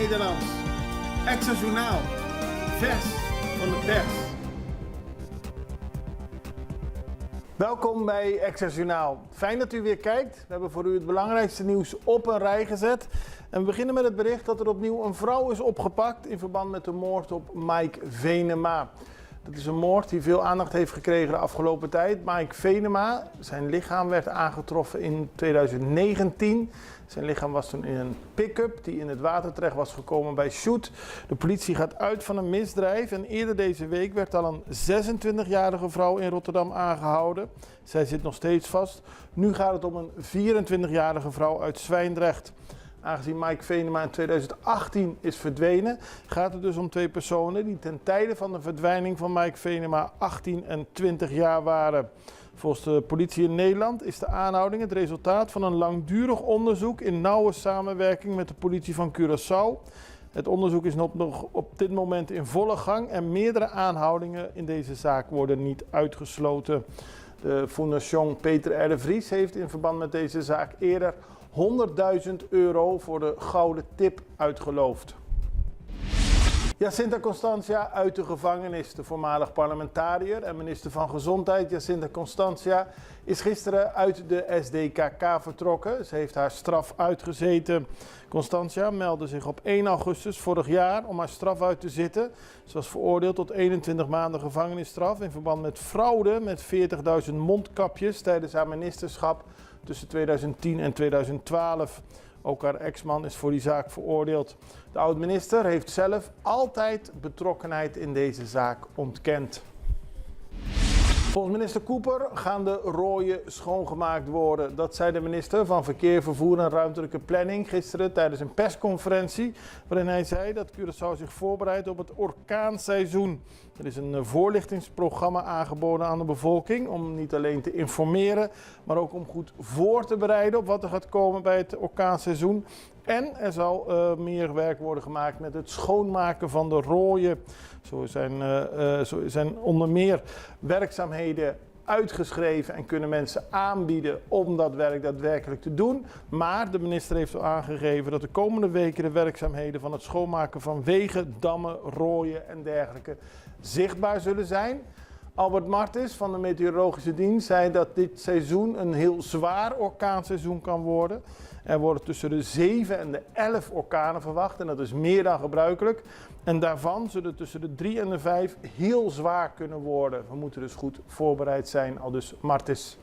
Nederlands. Extra Journaal. Vers van de pers. Welkom bij Extra Journaal. Fijn dat u weer kijkt. We hebben voor u het belangrijkste nieuws op een rij gezet. En we beginnen met het bericht dat er opnieuw een vrouw is opgepakt in verband met de moord op Mike Venema. Dat is een moord die veel aandacht heeft gekregen de afgelopen tijd. Mike Venema, zijn lichaam werd aangetroffen in 2019. Zijn lichaam was toen in een pick-up die in het water terecht was gekomen bij Shoot. De politie gaat uit van een misdrijf en eerder deze week werd al een 26-jarige vrouw in Rotterdam aangehouden. Zij zit nog steeds vast. Nu gaat het om een 24-jarige vrouw uit Zwijndrecht. Aangezien Mike Venema in 2018 is verdwenen, gaat het dus om twee personen die ten tijde van de verdwijning van Mike Venema 18 en 20 jaar waren. Volgens de politie in Nederland is de aanhouding het resultaat van een langdurig onderzoek in nauwe samenwerking met de politie van Curaçao. Het onderzoek is nog op dit moment in volle gang en meerdere aanhoudingen in deze zaak worden niet uitgesloten. De Fondation Peter R. de Vries heeft in verband met deze zaak eerder €100.000 voor de gouden tip uitgeloofd. Jacinta Constantia uit de gevangenis. De voormalig parlementariër en minister van Gezondheid Jacinta Constantia is gisteren uit de SDKK vertrokken. Ze heeft haar straf uitgezeten. Constantia meldde zich op 1 augustus vorig jaar om haar straf uit te zitten. Ze was veroordeeld tot 21 maanden gevangenisstraf in verband met fraude met 40.000 mondkapjes tijdens haar ministerschap tussen 2010 en 2012. Ook haar ex-man is voor die zaak veroordeeld. De oud-minister heeft zelf altijd betrokkenheid in deze zaak ontkend. Volgens minister Cooper gaan de rooien schoongemaakt worden. Dat zei de minister van Verkeer, Vervoer en Ruimtelijke Planning gisteren tijdens een persconferentie, waarin hij zei dat Curaçao zich voorbereidt op het orkaanseizoen. Er is een voorlichtingsprogramma aangeboden aan de bevolking om niet alleen te informeren, maar ook om goed voor te bereiden op wat er gaat komen bij het orkaanseizoen. En er zal meer werk worden gemaakt met het schoonmaken van de rooien. Zo zijn onder meer werkzaamheden uitgeschreven en kunnen mensen aanbieden om dat werk daadwerkelijk te doen. Maar de minister heeft al aangegeven dat de komende weken de werkzaamheden van het schoonmaken van wegen, dammen, rooien en dergelijke zichtbaar zullen zijn. Albert Martis van de Meteorologische Dienst zei dat dit seizoen een heel zwaar orkaanseizoen kan worden. Er worden tussen de 7 en de 11 orkanen verwacht en dat is meer dan gebruikelijk. En daarvan zullen tussen de 3 en de 5 heel zwaar kunnen worden. We moeten dus goed voorbereid zijn, aldus Martis.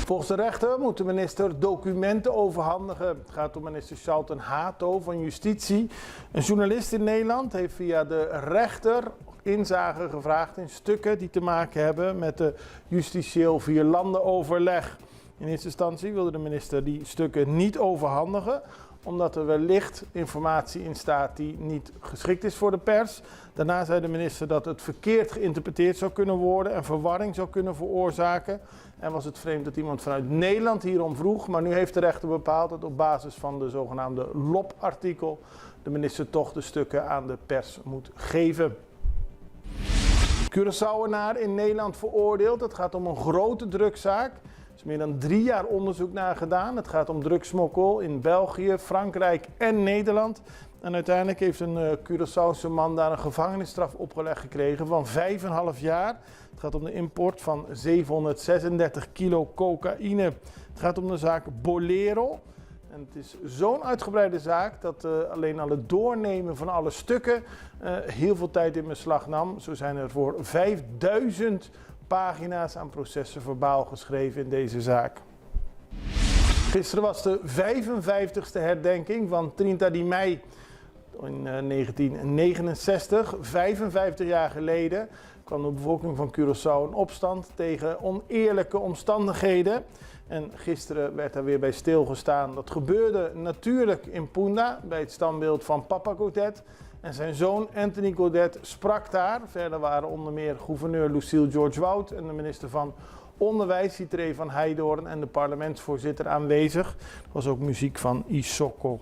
Volgens de rechter moet de minister documenten overhandigen. Het gaat om minister Charlton Hato van Justitie. Een journalist in Nederland heeft via de rechter inzage gevraagd in stukken die te maken hebben met de justitieel vierlandenoverleg. In eerste instantie wilde de minister die stukken niet overhandigen, omdat er wellicht informatie in staat die niet geschikt is voor de pers. Daarna zei de minister dat het verkeerd geïnterpreteerd zou kunnen worden en verwarring zou kunnen veroorzaken. En was het vreemd dat iemand vanuit Nederland hierom vroeg, maar nu heeft de rechter bepaald dat op basis van de zogenaamde LOP-artikel de minister toch de stukken aan de pers moet geven. Curaçaoenaar in Nederland veroordeeld. Het gaat om een grote drugszaak. Er is meer dan 3 jaar onderzoek naar gedaan. Het gaat om drugsmokkel in België, Frankrijk en Nederland. En uiteindelijk heeft een Curaçaose man daar een gevangenisstraf opgelegd gekregen van 5,5 jaar. Het gaat om de import van 736 kilo cocaïne. Het gaat om de zaak Bolero. En het is zo'n uitgebreide zaak dat alleen al het doornemen van alle stukken heel veel tijd in beslag nam. Zo zijn er voor 5000 pagina's aan processen verbaal geschreven in deze zaak. Gisteren was de 55ste herdenking van 30 mei in 1969. 55 jaar geleden kwam de bevolking van Curaçao in opstand tegen oneerlijke omstandigheden. En gisteren werd daar weer bij stilgestaan. Dat gebeurde natuurlijk in Punda, bij het standbeeld van Papa Godet. En zijn zoon Anthony Godet sprak daar. Verder waren onder meer gouverneur Lucille George Wout en de minister van Onderwijs Citré van Heijdorn en de parlementsvoorzitter aanwezig. Er was ook muziek van Isoko.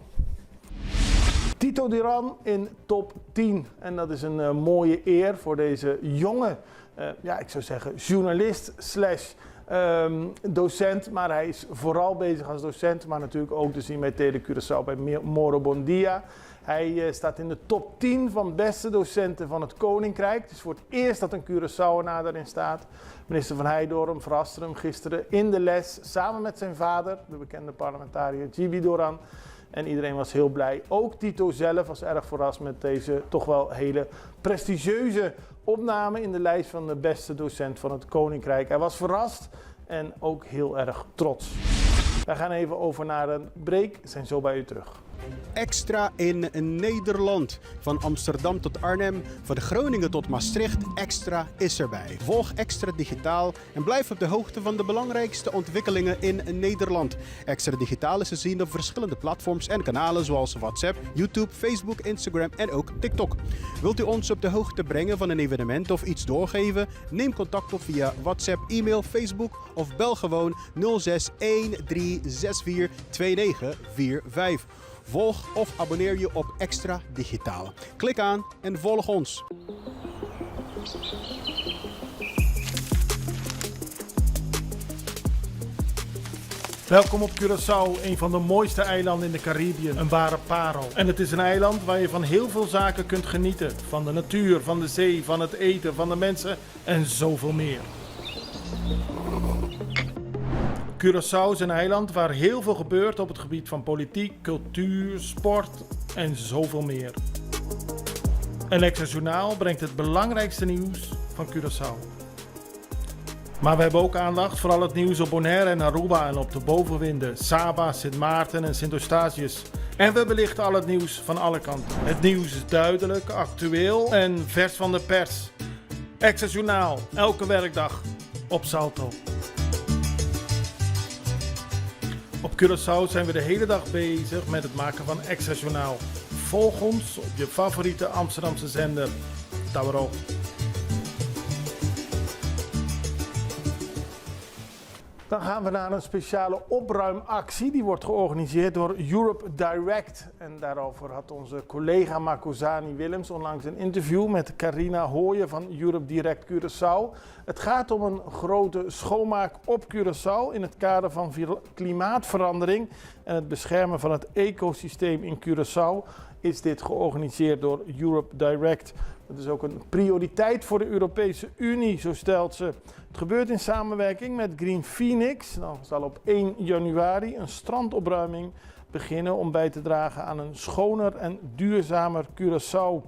Tito Duran in top 10. En dat is een mooie eer voor deze jonge, ik zou zeggen journalist / docent. Maar hij is vooral bezig als docent, maar natuurlijk ook te zien bij Tele Curaçao bij Moro Bondia. Hij staat in de top 10 van beste docenten van het Koninkrijk. Het is voor het eerst dat een Curaçaoenaar daarin staat. Minister Van Hooijdorp verraste hem gisteren in de les samen met zijn vader, de bekende parlementariër Djiby Doran. En iedereen was heel blij. Ook Tito zelf was erg verrast met deze toch wel hele prestigieuze opname in de lijst van de beste docent van het Koninkrijk. Hij was verrast en ook heel erg trots. Wij gaan even over naar een break, zijn zo bij u terug. Extra in Nederland. Van Amsterdam tot Arnhem, van Groningen tot Maastricht, Extra is erbij. Volg Extra Digitaal en blijf op de hoogte van de belangrijkste ontwikkelingen in Nederland. Extra Digitaal is te zien op verschillende platforms en kanalen zoals WhatsApp, YouTube, Facebook, Instagram en ook TikTok. Wilt u ons op de hoogte brengen van een evenement of iets doorgeven? Neem contact op via WhatsApp, e-mail, Facebook of bel gewoon 06 1364 2945. Volg of abonneer je op Extra Digitaal. Klik aan en volg ons. Welkom op Curaçao, een van de mooiste eilanden in de Caribiën, een ware parel. En het is een eiland waar je van heel veel zaken kunt genieten. Van de natuur, van de zee, van het eten, van de mensen en zoveel meer. Curaçao is een eiland waar heel veel gebeurt op het gebied van politiek, cultuur, sport en zoveel meer. En Extra Journaal brengt het belangrijkste nieuws van Curaçao. Maar we hebben ook aandacht voor al het nieuws op Bonaire en Aruba en op de bovenwinden, Saba, Sint Maarten en Sint Eustatius. En we belichten al het nieuws van alle kanten. Het nieuws is duidelijk, actueel en vers van de pers. Extra Journaal, elke werkdag op Salto. Op Curaçao zijn we de hele dag bezig met het maken van Extra Journaal. Volg ons op je favoriete Amsterdamse zender, Tauro. Dan gaan we naar een speciale opruimactie. Die wordt georganiseerd door Europe Direct. En daarover had onze collega Marcozani Willems onlangs een interview met Carina Hooyen van Europe Direct Curaçao. Het gaat om een grote schoonmaak op Curaçao in het kader van klimaatverandering en het beschermen van het ecosysteem in Curaçao. Is dit georganiseerd door Europe Direct. Dat is ook een prioriteit voor de Europese Unie, zo stelt ze. Het gebeurt in samenwerking met Green Phoenix. Dan zal op 1 januari een strandopruiming beginnen om bij te dragen aan een schoner en duurzamer Curaçao.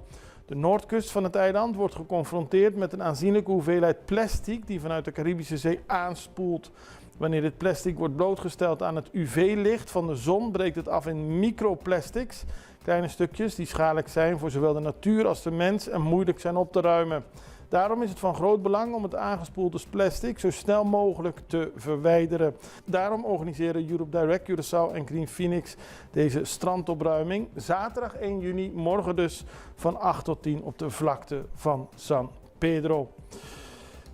De noordkust van het eiland wordt geconfronteerd met een aanzienlijke hoeveelheid plastic die vanuit de Caribische Zee aanspoelt. Wanneer dit plastic wordt blootgesteld aan het UV-licht van de zon, breekt het af in microplastics. Kleine stukjes die schadelijk zijn voor zowel de natuur als de mens en moeilijk zijn op te ruimen. Daarom is het van groot belang om het aangespoelde plastic zo snel mogelijk te verwijderen. Daarom organiseren Europe Direct Curaçao en Green Phoenix deze strandopruiming. Zaterdag 1 juni, morgen dus van 8 tot 10 op de vlakte van San Pedro.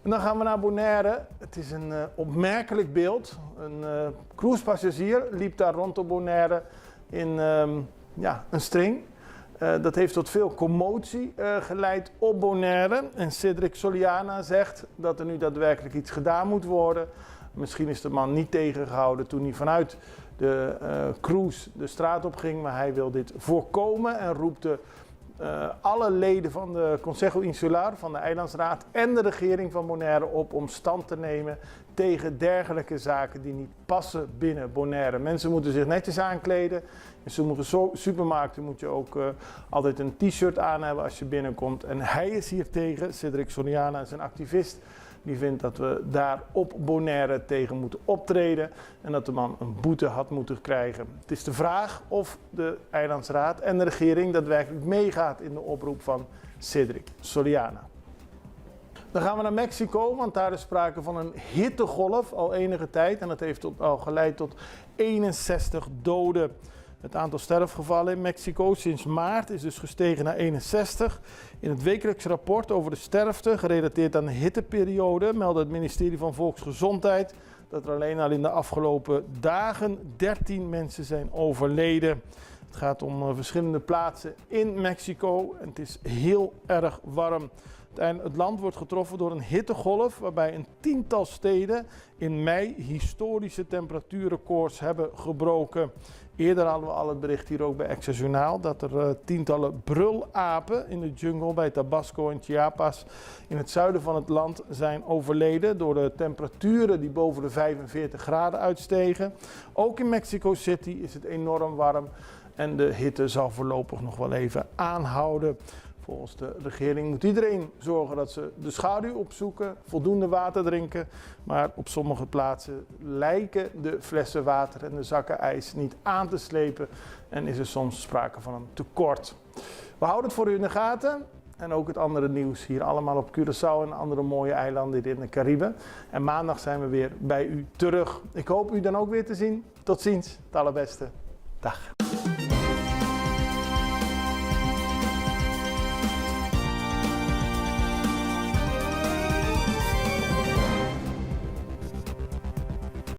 En dan gaan we naar Bonaire. Het is een opmerkelijk beeld. Een cruisepassagier liep daar rond op Bonaire in een string. Dat heeft tot veel commotie geleid op Bonaire. En Cedric Soliana zegt dat er nu daadwerkelijk iets gedaan moet worden. Misschien is de man niet tegengehouden toen hij vanuit de cruise de straat op ging. Maar hij wil dit voorkomen en roept alle leden van de Consejo Insular, van de Eilandsraad en de regering van Bonaire op om stand te nemen tegen dergelijke zaken die niet passen binnen Bonaire. Mensen moeten zich netjes aankleden. In sommige supermarkten moet je ook altijd een t-shirt aan hebben als je binnenkomt. En hij is hier tegen. Cedric Soliana is een activist. Die vindt dat we daar op Bonaire tegen moeten optreden en dat de man een boete had moeten krijgen. Het is de vraag of de Eilandsraad en de regering daadwerkelijk meegaat in de oproep van Cedric Soliana. Dan gaan we naar Mexico, want daar is sprake van een hittegolf al enige tijd en dat heeft al geleid tot 61 doden. Het aantal sterfgevallen in Mexico sinds maart is dus gestegen naar 61. In het wekelijks rapport over de sterfte, gerelateerd aan de hitteperiode, meldde het ministerie van Volksgezondheid dat er alleen al in de afgelopen dagen 13 mensen zijn overleden. Het gaat om verschillende plaatsen in Mexico en het is heel erg warm. Het land wordt getroffen door een hittegolf waarbij een tiental steden in mei historische temperatuurrecords hebben gebroken. Eerder hadden we al het bericht hier ook bij Extra Journaal dat er tientallen brulapen in de jungle bij Tabasco en Chiapas in het zuiden van het land zijn overleden door de temperaturen die boven de 45 graden uitstegen. Ook in Mexico City is het enorm warm en de hitte zal voorlopig nog wel even aanhouden. Volgens de regering moet iedereen zorgen dat ze de schaduw opzoeken, voldoende water drinken. Maar op sommige plaatsen lijken de flessen water en de zakken ijs niet aan te slepen en is er soms sprake van een tekort. We houden het voor u in de gaten en ook het andere nieuws hier allemaal op Curaçao en andere mooie eilanden in de Cariben. En maandag zijn we weer bij u terug. Ik hoop u dan ook weer te zien. Tot ziens, het allerbeste. Dag.